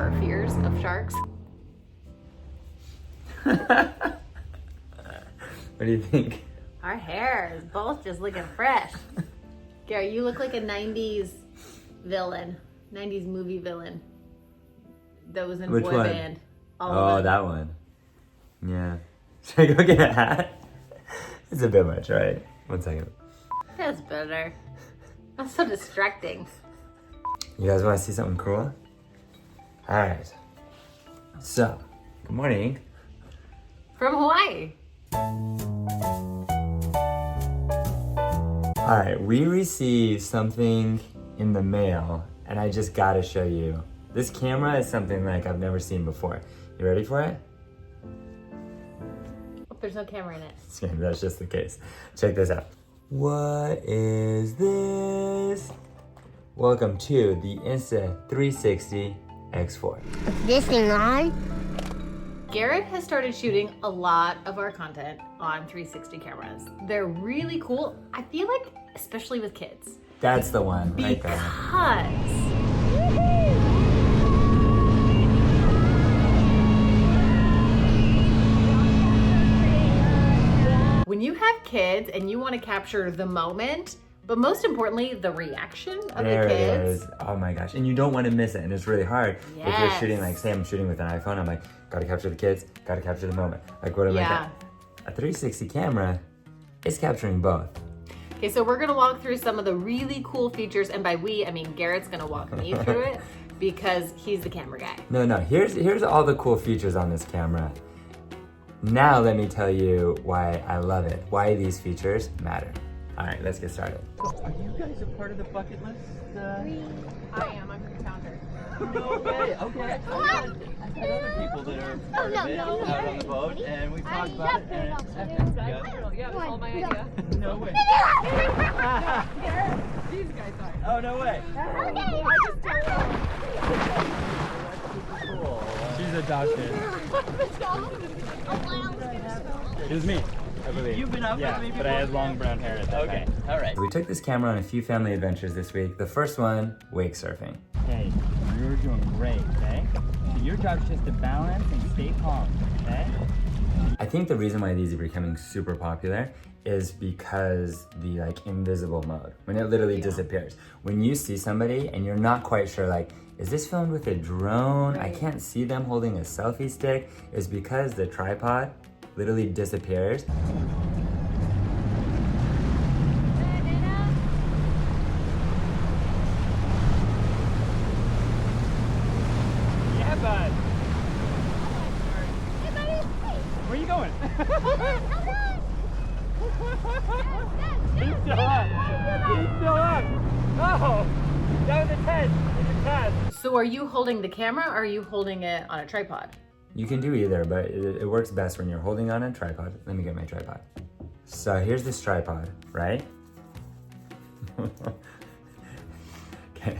our fears of sharks. What do you think? Our hair is both just looking fresh. Gary, you look like a 90s villain, 90s movie villain that was in Which boy one? band. All Oh, of them. that one. Yeah. Should I go get a hat? It's a bit much, right? 1 second. That's better. That's so distracting. You guys want to see something cool? All right. So, good morning. From Hawaii. All right, we received something in the mail, and I just gotta show you. This camera is something like I've never seen before. You ready for it? Oh, there's no camera in it. That's just the case. Check this out. What is this? Welcome to the Insta360 X4. This thing on? Garrett has started shooting a lot of our content on 360 cameras. They're really cool. I feel like, especially with kids. That's the one, right there. Because when you have kids and you want to capture the moment, but most importantly, the reaction of There the it kids. is. Oh my gosh. And you don't want to miss it. And it's really hard. If you're Yes. shooting, like, say I'm shooting with an iPhone, I'm like, gotta capture the kids, gotta capture the moment. Like, what am I Yeah. doing? A 360 camera is capturing both. Okay, so we're gonna walk through some of the really cool features, and by we, I mean Garrett's gonna walk me through it because he's the camera guy. No, here's all the cool features on this camera. Now let me tell you why I love it, why these features matter. All right, let's get started. Are you guys a part of the bucket list? I am, I'm the founder. No way. Okay. I've had other people that are part of it out on the boat, and we've talked about it, and it's epic. Yeah, it was all my idea. No way. These guys are. Oh, no way. Cool. She's adopted. It was me, I believe. You've been out Yeah, with me before? but I had long brown hair at that Okay. time. All right. We took this camera on a few family adventures this week. The first one, wake surfing. Okay, you're doing great, okay? So your job's just to balance and stay calm, okay? I think the reason why these are becoming super popular is because the like invisible mode, when it literally disappears. When you see somebody and you're not quite sure, like, is this filmed with a drone? I can't see them holding a selfie stick. Is because the tripod literally disappears. Yeah, bud. Where are you going? He's still up. He's still up. Oh, that was a test. It's a test. So are you holding the camera or are you holding it on a tripod? You can do either, but it works best when you're holding on a tripod. Let me get my tripod. So here's this tripod, right? Okay,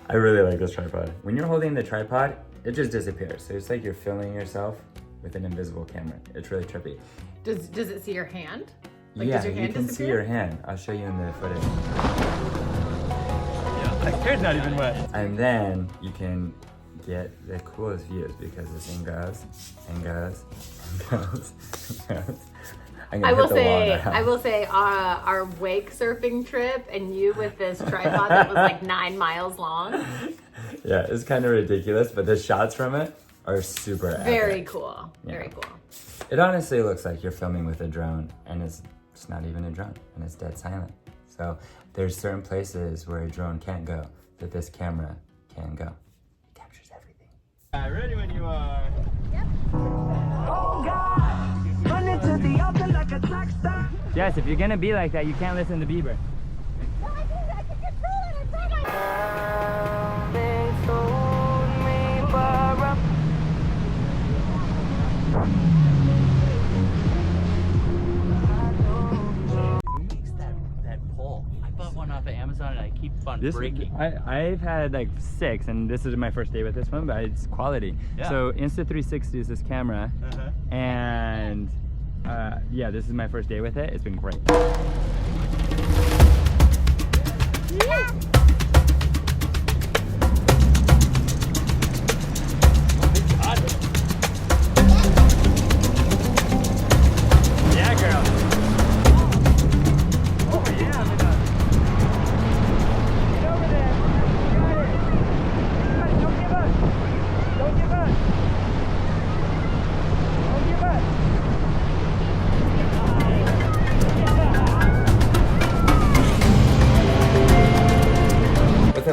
I really like this tripod. When you're holding the tripod, it just disappears. So it's like you're filming yourself with an invisible camera. It's really trippy. Does it see your hand? Like, Yeah, does your hand you can see disappear? your hand. I'll show you in the footage. My hair's not even wet. And then you can get the coolest views because this thing goes and goes and goes and goes. I'm gonna I will hit the wall say, now. I will say, our wake surfing trip and you with this tripod that was like 9 miles long. Yeah, it's kind of ridiculous, but the shots from it are super epic. Very cool. Yeah. Very cool. It honestly looks like you're filming with a drone, and it's not even a drone, and it's dead silent. So there's certain places where a drone can't go that this camera can go. It captures everything. Ready when you are. Yes, if you're gonna be like that, you can't listen to Bieber. Who makes that pole? I bought one off of Amazon, and I keep on breaking. I've had like 6, and this is my first day with this one, but it's quality. Yeah. So Insta360 is this camera, and yeah, this is my first day with it. It's been great.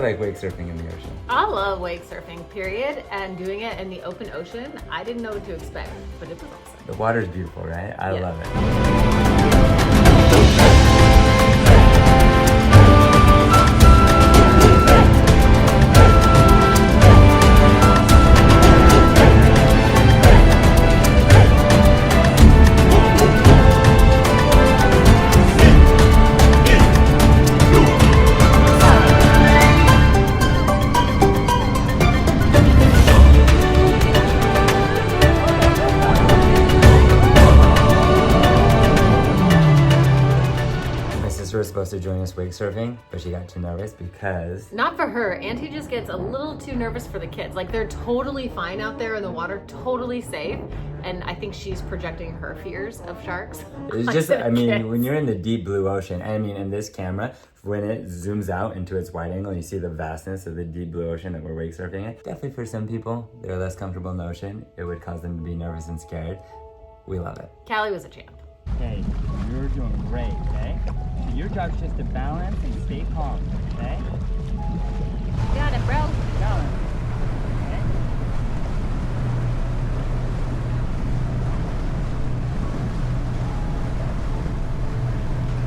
like wake surfing in the ocean? I love wake surfing, period, and doing it in the open ocean. I didn't know what to expect, but it was awesome. The water's beautiful, right? I Yeah. love it. My sister was supposed to join us wake surfing, but she got too nervous because Not for her. Auntie just gets a little too nervous for the kids. Like they're totally fine out there in the water, totally safe. And I think she's projecting her fears of sharks. it's onto just, the I mean, kids. when you're in the deep blue ocean, I mean, in this camera, when it zooms out into its wide angle, you see the vastness of the deep blue ocean that we're wake surfing in. Definitely for some people, they're less comfortable in the ocean. It would cause them to be nervous and scared. We love it. Callie was a champ. Okay, you're doing great, okay? So your job is just to balance and stay calm, okay? Got it, bro. Balance. Okay?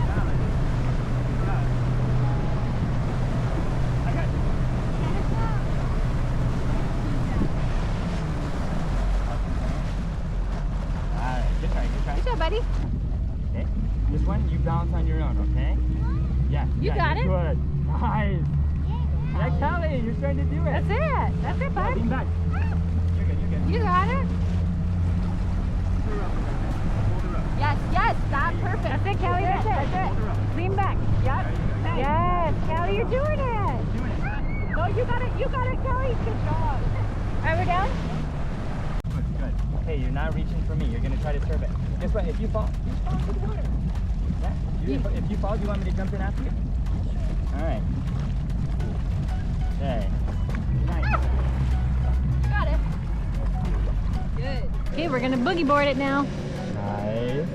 Balance. Got it. I got you. Alright, good try, good try. Good job, buddy. Okay. This one, you balance on your own, okay? Yeah. You yeah, got you're Good. Nice. Yeah, Kelly, you're starting to do it. That's it. That's it, Yeah, bud. lean back. You're good, you're good. You got it. Hold the rope. Hold the rope. Yes, yes. That's perfect. That's it, Kelly. That's it. That's it. Lean back. Yep. Yes, Kelly, you're doing it. Doing it. No, you got it. You got it, Kelly. Good job. All right, we're down. Good, good. Hey, you're not reaching for me. You're gonna try to serve it. Guess what? If you fall into the water. Yeah. If you fall, do you want me to jump in after you? All right. Okay. Nice. Got it. Good. Okay, we're gonna boogie board it now. Nice.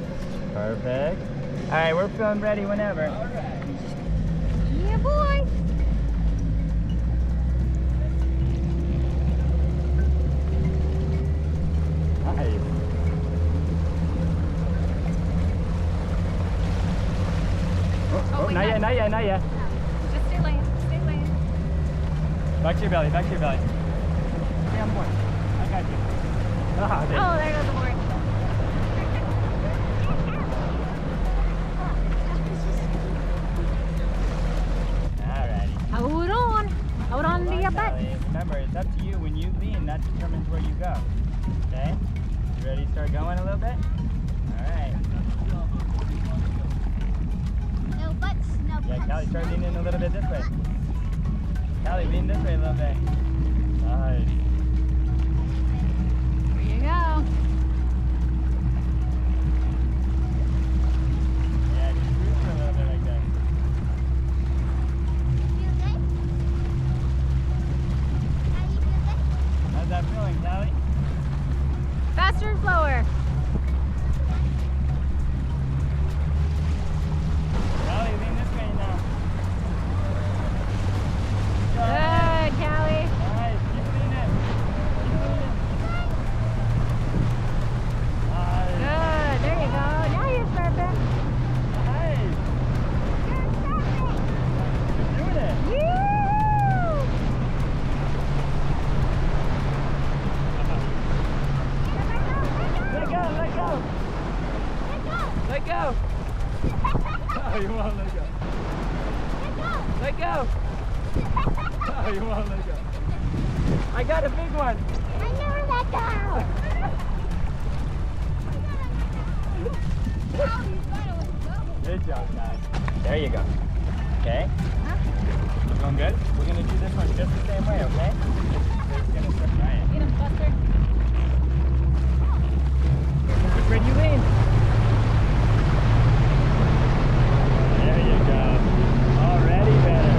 Perfect. All right, we're feeling ready whenever. Yeah, boy. Nice. Oh, wait, not yet, not yet, not yet. Just stay laying. Stay laying. Back to your belly, back to your belly. Stay on the board. I got you. Ah, there. Oh, there goes the board. Alrighty. Hold on. Hold on to your butt. Kelly. Remember, it's up to you. When you lean, that determines where you go. Okay? You ready to start going a little bit? Alright. No butts, no Yeah, Callie, start leaning a little bit this way. Callie, lean this way a little bit. Nice. Here you go. Yeah, just cruise for a little bit like that. How's that feeling, Callie? Faster and slower. Callie, lean this way now. Good, Callie. Nice, keep leaning. Keep leaning. Nice. Good. There you go. Now you're surfing. Nice. You're doing it. Woo! Let go, let go. Let go. Oh, you won't let go. Let go. Oh, you won't let go. I got a big one. I never let go. Good job, guys. There you go. Okay? You going good? We're going to do this one just the same way, okay? So it's going to start Ryan. Get him, Buster. Which way do you lean? There you go. Already better.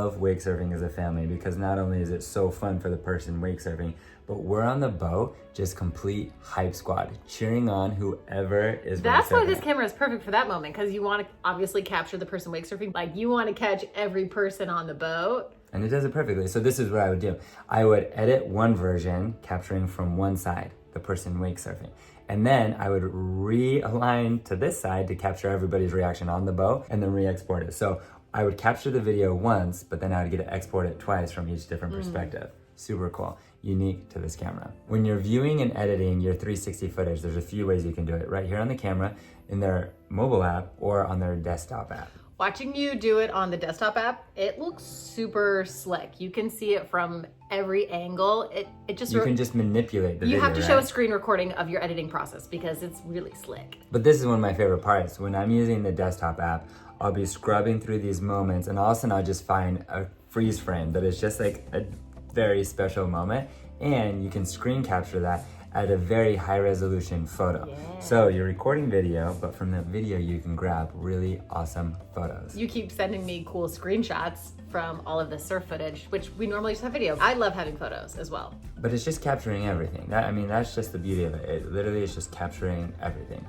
love wake surfing as a family because not only is it so fun for the person wake surfing, but we're on the boat, just complete hype squad, cheering on whoever is That's wake why surfing. this camera is perfect for that moment, because you want to obviously capture the person wake surfing. Like, you want to catch every person on the boat. And it does it perfectly. So this is what I would do. I would edit one version, capturing from one side, the person wake surfing. And then I would realign to this side to capture everybody's reaction on the boat and then re-export it. So I would capture the video once, but then I would get to export it twice from each different perspective. Super cool, unique to this camera. When you're viewing and editing your 360 footage, there's a few ways you can do it. Right here on the camera, in their mobile app, or on their desktop app. Watching you do it on the desktop app, it looks super slick. You can see it from every angle. It just You can just manipulate the video, you have to show a right? screen recording of your editing process because it's really slick. But this is one of my favorite parts. When I'm using the desktop app, I'll be scrubbing through these moments and all of a sudden I'll just find a freeze frame that is just like a very special moment, and you can screen capture that at a very high resolution photo. Yeah. So you're recording video, but from that video you can grab really awesome photos. You keep sending me cool screenshots from all of the surf footage, which we normally just have video. I love having photos as well. But it's just capturing everything. That's just the beauty of it. It literally is just capturing everything.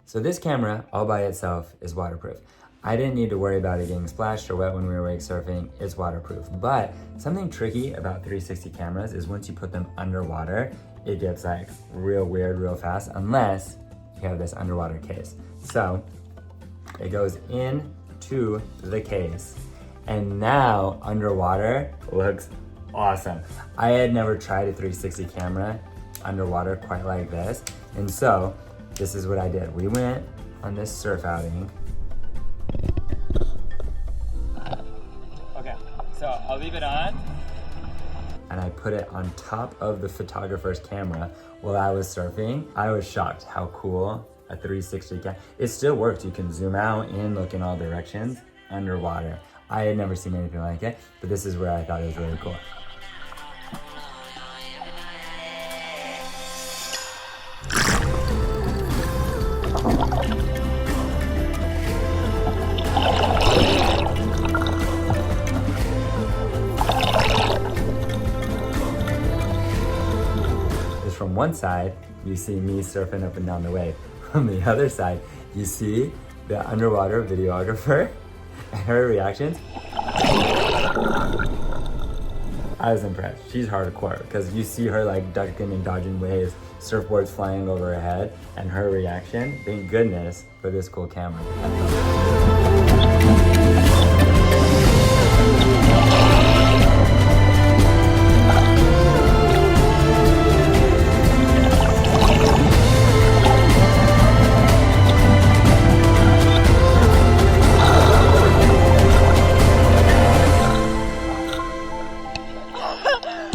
So this camera, all by itself, is waterproof. I didn't need to worry about it getting splashed or wet when we were wake surfing. It's waterproof. But something tricky about 360 cameras is once you put them underwater, it gets like real weird real fast unless you have this underwater case. So it goes into the case, and now underwater looks awesome. I had never tried a 360 camera underwater quite like this, and so this is what I did. We went on this surf outing. Okay, so I'll leave it on. And I put it on top of the photographer's camera while I was surfing. I was shocked how cool a 360 camera. It still works. You can zoom out and look in all directions underwater. I had never seen anything like it, but this is where I thought it was really cool. From one side, you see me surfing up and down the wave. From the other side, you see the underwater videographer and her reactions. I was impressed. She's hardcore because you see her like ducking and dodging waves, surfboards flying over her head, and her reaction. Thank goodness for this cool camera.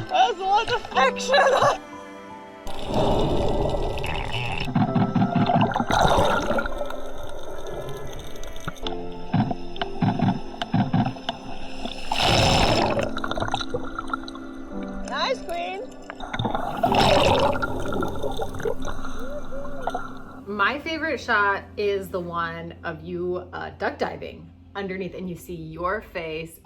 That's a lot of friction! Nice, Queen! My favorite shot is the one of you duck diving underneath, and you see your face.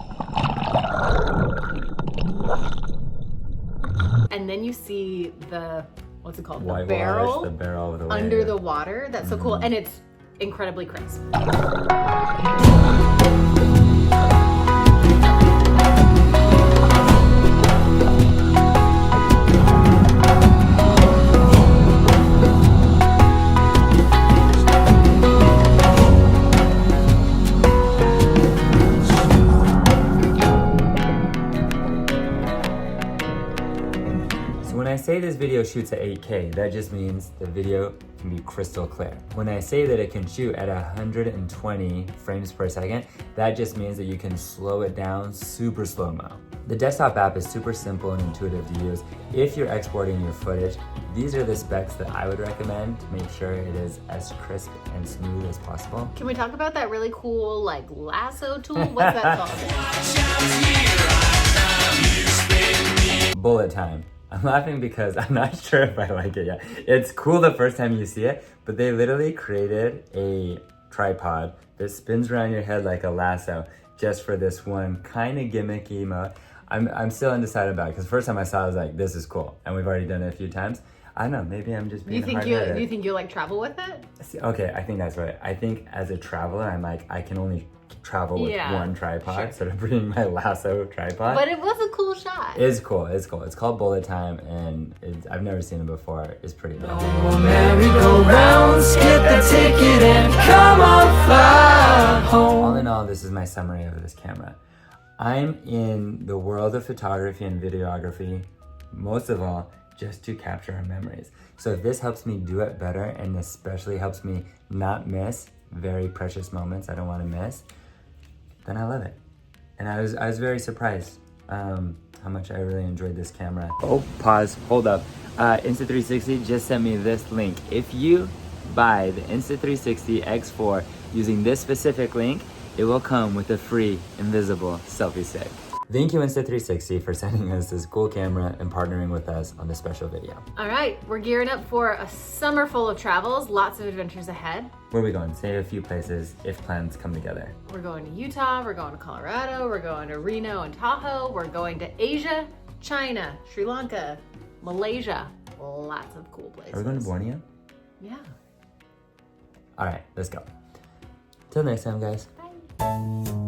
And then you see the, what's it called? Whitewash, the barrel the barrel of the under wave. the water. That's so cool. And it's incredibly crisp. When I say this video shoots at 8K, that just means the video can be crystal clear. When I say that it can shoot at 120 frames per second, that just means that you can slow it down super slow-mo. The desktop app is super simple and intuitive to use. If you're exporting your footage, these are the specs that I would recommend to make sure it is as crisp and smooth as possible. Can we talk about that really cool like lasso tool? What's that called? Bullet time. I'm laughing because I'm not sure if I like it yet. It's cool the first time you see it, but they literally created a tripod that spins around your head like a lasso just for this one kind of gimmicky mode. I'm still undecided about it because first time I saw it, I was like, this is cool. And we've already done it a few times. I don't know, maybe I'm just being hard-headed. Do you think you like travel with it? Okay, I think that's right. I think as a traveler, I'm like, I can only travel with one tripod instead of bringing my lasso tripod. But it was a cool shot. It's cool, it's cool. It's called Bullet Time and I've never seen it before. It's pretty dope. Merry-go-rounds, get the ticket and come on, fly home. All in all, this is my summary of this camera. I'm in the world of photography and videography, most of all, just to capture our memories. So if this helps me do it better and especially helps me not miss very precious moments I don't want to miss, then I love it. And I was very surprised how much I really enjoyed this camera. Oh, pause, hold up. Insta360 just sent me this link. If you buy the Insta360 X4 using this specific link, it will come with a free invisible selfie stick. Thank you Insta360 for sending us this cool camera and partnering with us on this special video. All right, we're gearing up for a summer full of travels, lots of adventures ahead. Where are we going? Say a few places if plans come together. We're going to Utah, we're going to Colorado, we're going to Reno and Tahoe, we're going to Asia, China, Sri Lanka, Malaysia, lots of cool places. Are we going to Borneo? Yeah. All right, let's go. Till next time, guys. Bye.